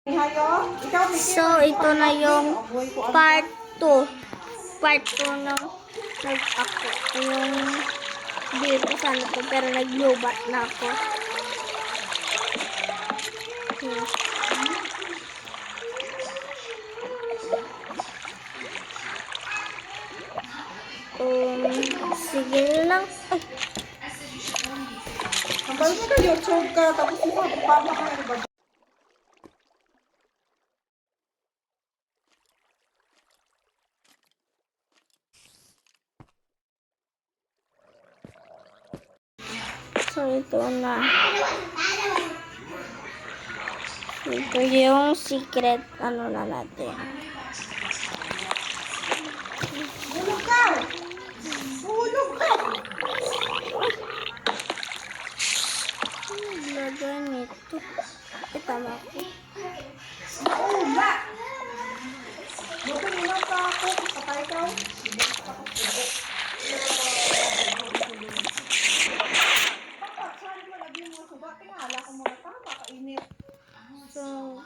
So, ito na yung part 2. Part 2 ng nag-ako. Yung beer ko sana to, pero nag-lobat na ako. Okay. Sige lang. Ay. Kapal mo ka YouTube ka, tapos ito, paano ka nag-vlog? So, ito na. Ito yung secret, ano na natin. Hulog ka! Hulog ka! Lagay nito. Tama ko. Oo ba? Buti nila pa ako, patay ka. Dapat, saan mo lagi mo suba? Tingala ko muna pa, makainit. So,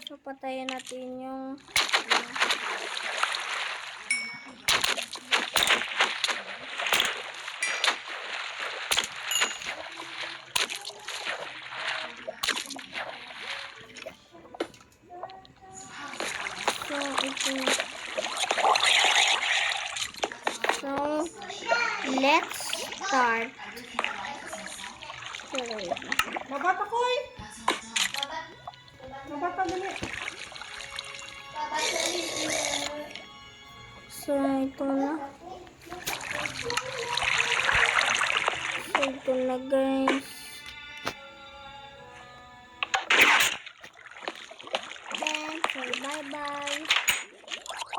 so patayin natin yung so ito. So let's start. Sorry. Mabata ko eh. Mabata dali. So ito na. So ito na guys. Then say bye bye.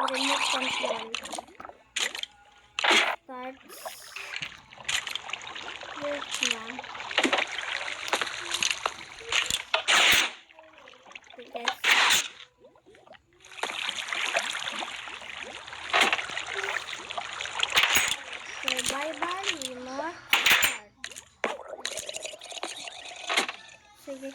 Remote control. Start. Wait na. Okay guys. So bye bye remote. Start. Sige.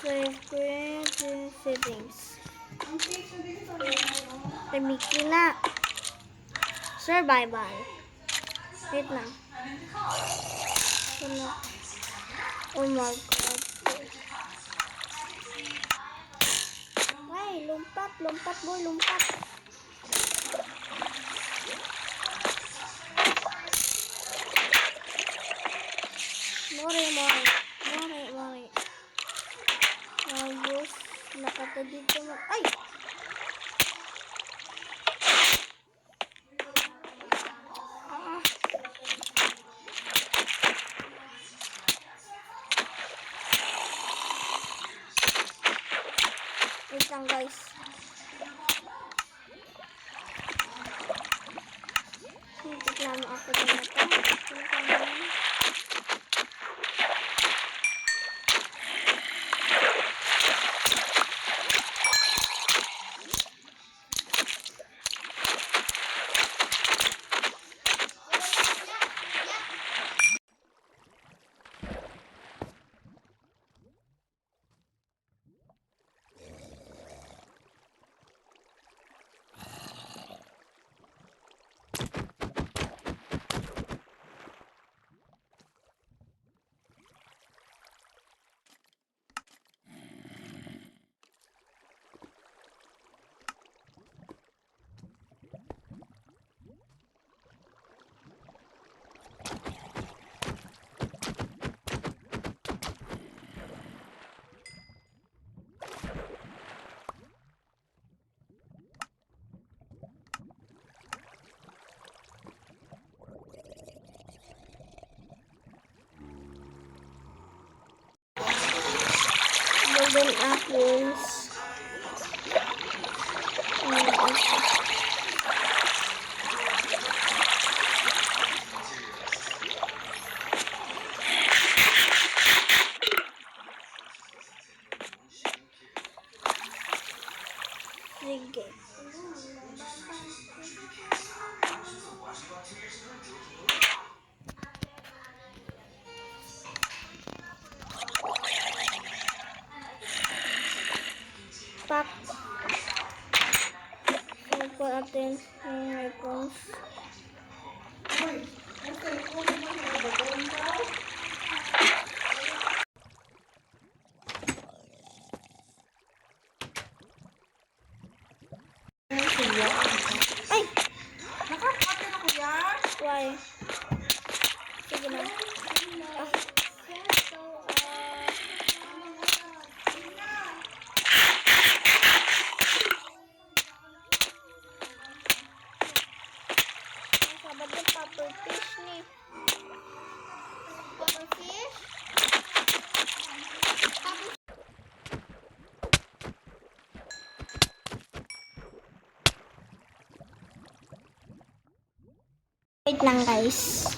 Save ko yung settings. Tamiki na. Survival. Wait na. Ano? Oh my god. Ay, lumpat. Lumpat boy, lumpat. More. Ayos. Nakata dito mo. Ay! Ah. Wait lang guys. Reklamo ako din na to. Golden apples. Sige. Pak. Saan po natin yung headphones? Uy, yung cellphone mo, nagbabaon ka? Ay! Nakakapate na kuya? Why? Sige na. Ah. Sabat ng puffer fish ni. Puffer fish? Wait lang guys.